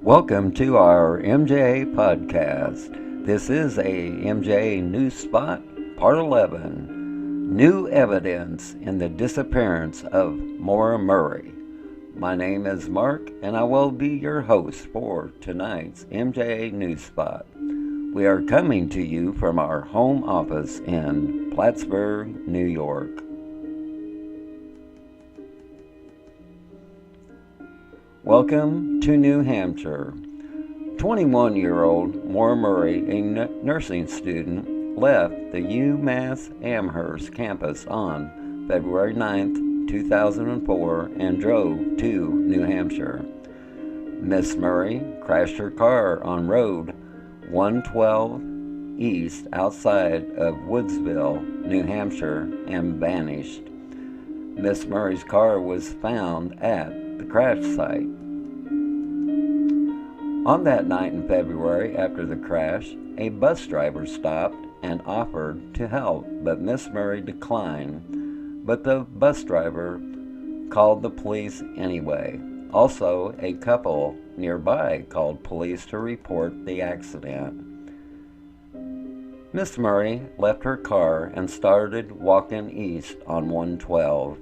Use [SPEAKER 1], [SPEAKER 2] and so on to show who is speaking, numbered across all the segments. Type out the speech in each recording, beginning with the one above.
[SPEAKER 1] Welcome to our Mja podcast. This is a Mja News Spot, Part 11, New Evidence in the Disappearance of Maura Murray. My name is Mark, and I will be your host for tonight's Mja News Spot. We are coming to you from our home office in Plattsburgh, New York. Welcome to New Hampshire. 21-year-old Maura Murray, a nursing student, left the UMass Amherst campus on February 9, 2004 and drove to New Hampshire. Miss Murray crashed her car on Road 112 East outside of Woodsville, New Hampshire, and vanished. Miss Murray's car was found at the crash site. On that night in February, after the crash, a bus driver stopped and offered to help, but Miss Murray declined. But the bus driver called the police anyway. Also, a couple nearby called police to report the accident. Miss Murray left her car and started walking east on 112.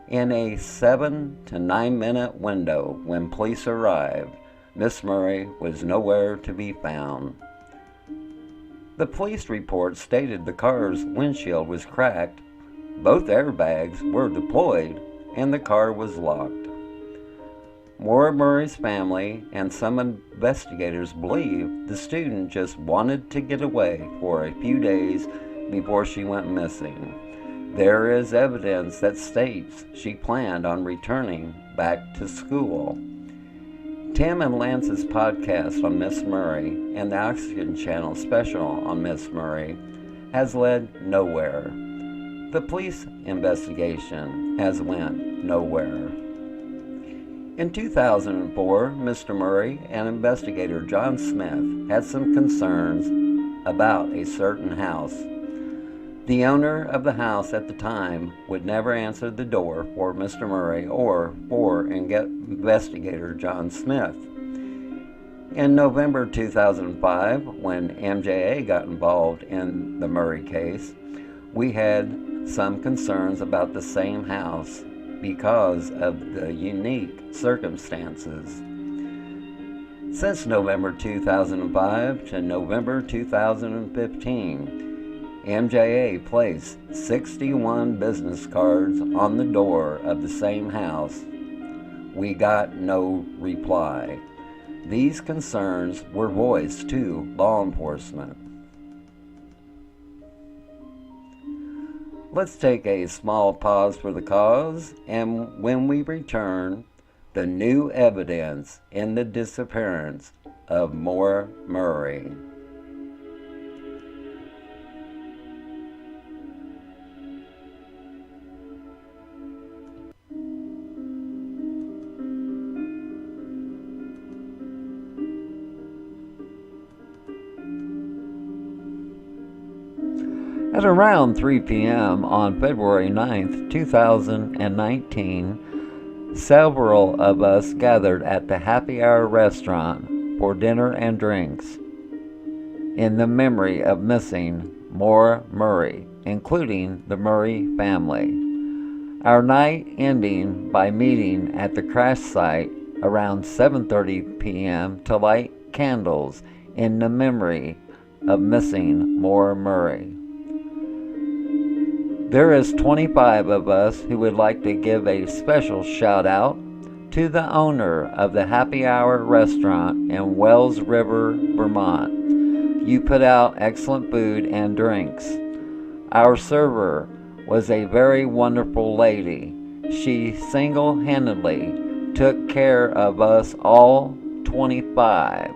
[SPEAKER 1] In a 7 to 9 minute window, when police arrived, Miss Murray was nowhere to be found. The police report stated the car's windshield was cracked, both airbags were deployed, and the car was locked. Maura Murray's family and some investigators believe the student just wanted to get away for a few days before she went missing. There is evidence that states she planned on returning back to school. Tim and Lance's podcast on Miss Murray and the Oxygen Channel special on Miss Murray has led nowhere. The police investigation has went nowhere. In 2004, Mr. Murray and investigator John Smith had some concerns about a certain house. The owner of the house at the time would never answer the door for Mr. Murray or for investigator John Smith. In November 2005, when MJA got involved in the Murray case, we had some concerns about the same house because of the unique circumstances. Since November 2005 to November 2015, MJA placed 61 business cards on the door of the same house. We got no reply. These concerns were voiced to law enforcement. Let's take a small pause for the cause, and when we return, the new evidence in the disappearance of Maura Murray. At around 3 p.m. on February 9th, 2019, several of us gathered at the Happy Hour restaurant for dinner and drinks in the memory of missing Maura Murray, including the Murray family. Our night ending by meeting at the crash site around 7:30 p.m. to light candles in the memory of missing Maura Murray. There is 25 of us who would like to give a special shout out to the owner of the Happy Hour restaurant in Wells River, Vermont. You put out excellent food and drinks. Our server was a very wonderful lady. She single-handedly took care of us all 25.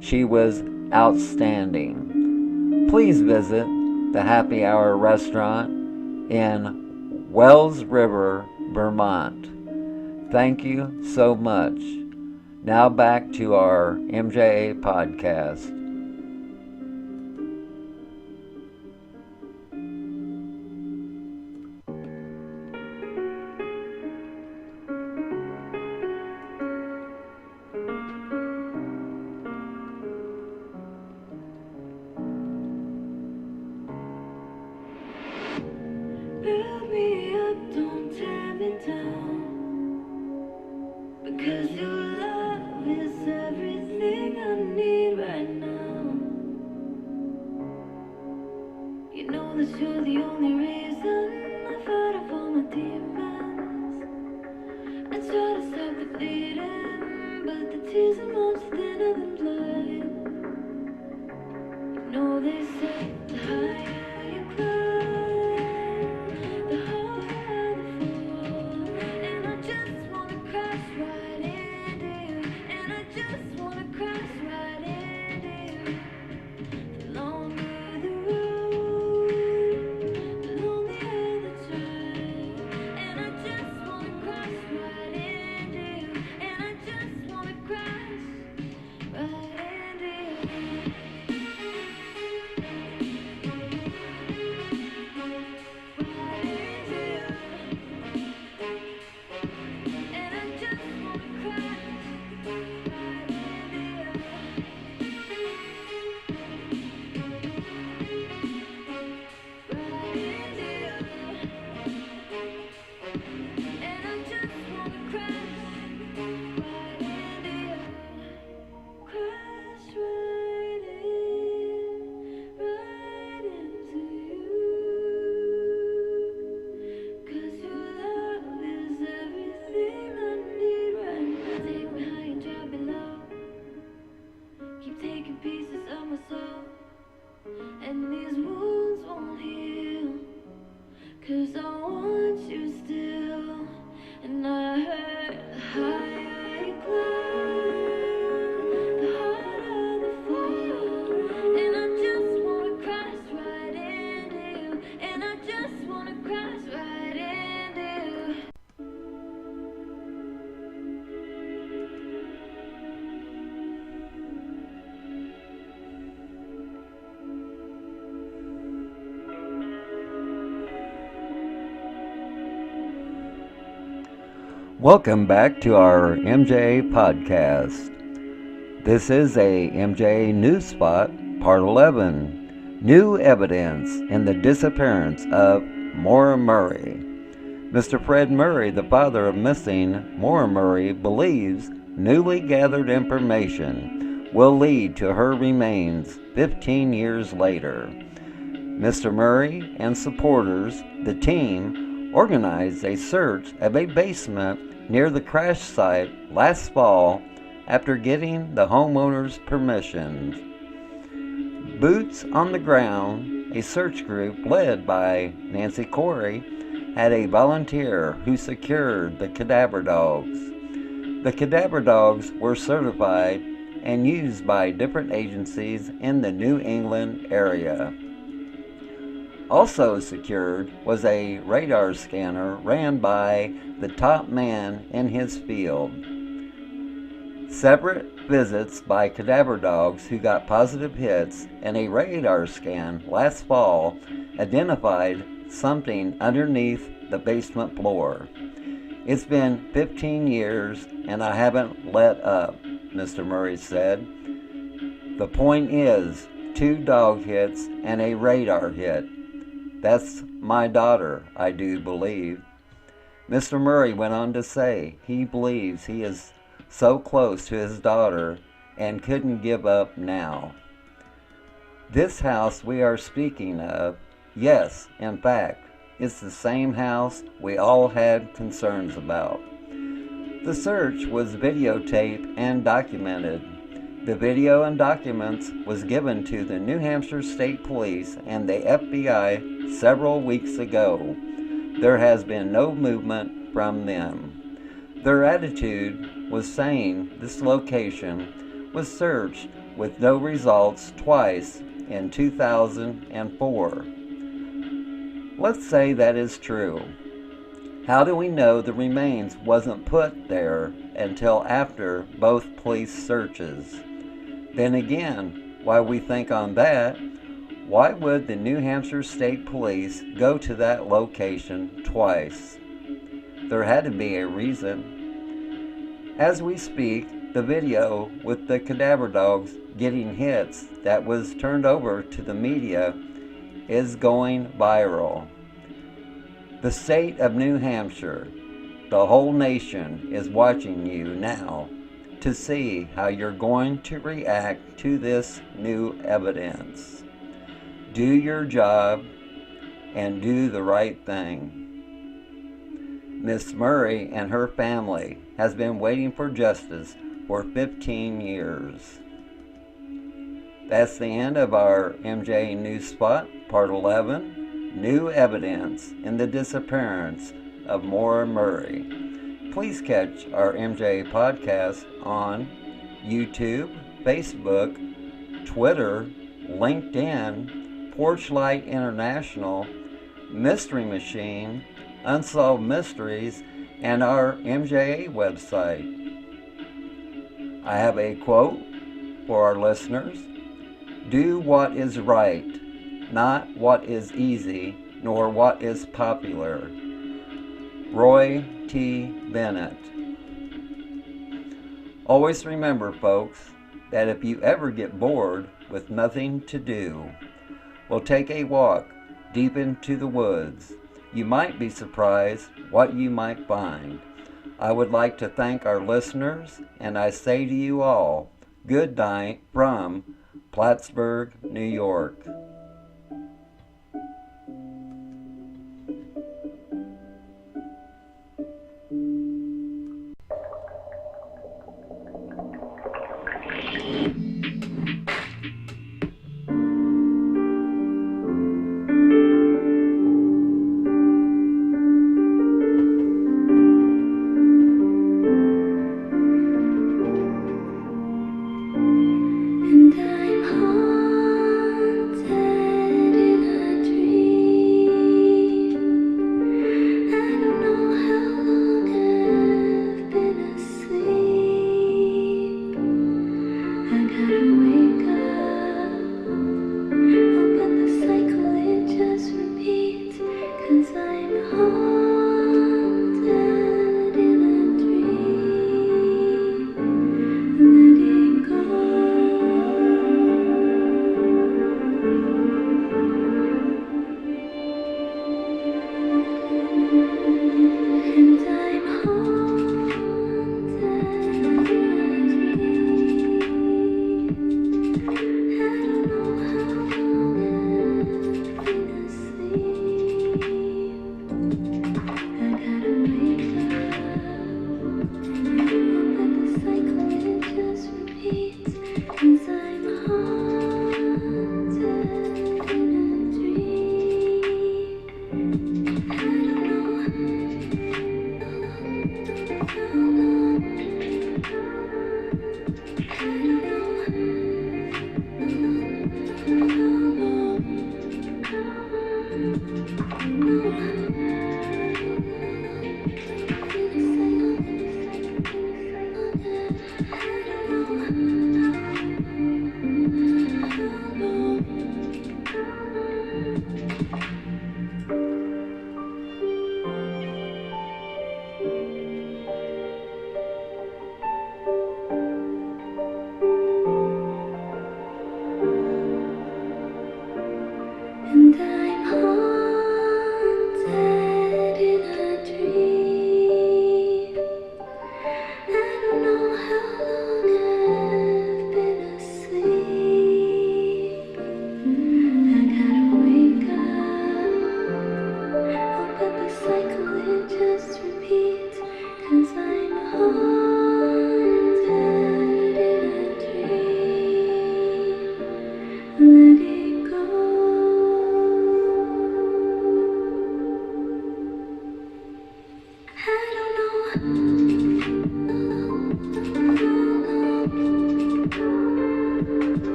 [SPEAKER 1] She was outstanding. Please visit the Happy Hour restaurant in Wells River, Vermont. Thank you so much. Now back to our MJA podcast.
[SPEAKER 2] Build me up, don't tear me down. Because your love is everything I need right now. You know that you're the only reason I fight off all my demons. I try to stop the bleeding, but the tears are much thinner than blood. You know they say the higher you climb, the harder the fall. And I just wanna crash right into you. And I just wanna crash right into you. The longer the road, the lonelier the drive. And I just wanna crash right into you. And I just wanna crash right into you.
[SPEAKER 1] Welcome back to our MJ podcast. This is a MJ News Spot, Part 11, New Evidence in the Disappearance of Maura Murray. Mr. Fred Murray, the father of missing Maura Murray, believes newly gathered information will lead to her remains 15 years later. Mr. Murray and supporters, the team, organized a search of a basement near the crash site last fall after getting the homeowner's permission. Boots on the ground, a search group led by Nancy Corey, had a volunteer who secured the cadaver dogs. The cadaver dogs were certified and used by different agencies in the New England area. Also secured was a radar scanner ran by the top man in his field. Separate visits by cadaver dogs who got positive hits and a radar scan last fall identified something underneath the basement floor. It's been 15 years and I haven't let up, Mr. Murray said. The point is, 2 dog hits and a radar hit. That's my daughter, I do believe. Mr. Murray went on to say he believes he is so close to his daughter and couldn't give up now. This house we are speaking of, yes, in fact, it's the same house we all had concerns about. The search was videotaped and documented. The video and documents was given to the New Hampshire State Police and the FBI several weeks ago. There has been no movement from them. Their attitude was saying this location was searched with no results twice in 2004. Let's say that is true. How do we know the remains wasn't put there until after both police searches? Then again, while we think on that, why would the New Hampshire State Police go to that location twice? There had to be a reason. As we speak, the video with the cadaver dogs getting hits that was turned over to the media is going viral. The state of New Hampshire, the whole nation is watching you now to see how you're going to react to this new evidence. Do your job and do the right thing. Miss Murray and her family has been waiting for justice for 15 years. That's the end of our MJ News Spot, Part 11, New Evidence in the Disappearance of Maura Murray. Please catch our MJ podcast on YouTube, Facebook, Twitter, LinkedIn, PorchLight International, Mystery Machine, Unsolved Mysteries, and our Mja website. I have a quote for our listeners. Do what is right, not what is easy, nor what is popular. Roy T. Bennett. Always remember, folks, that if you ever get bored with nothing to do, well, take a walk deep into the woods. You might be surprised what you might find. I would like to thank our listeners, and I say to you all, good night from Plattsburgh, New York.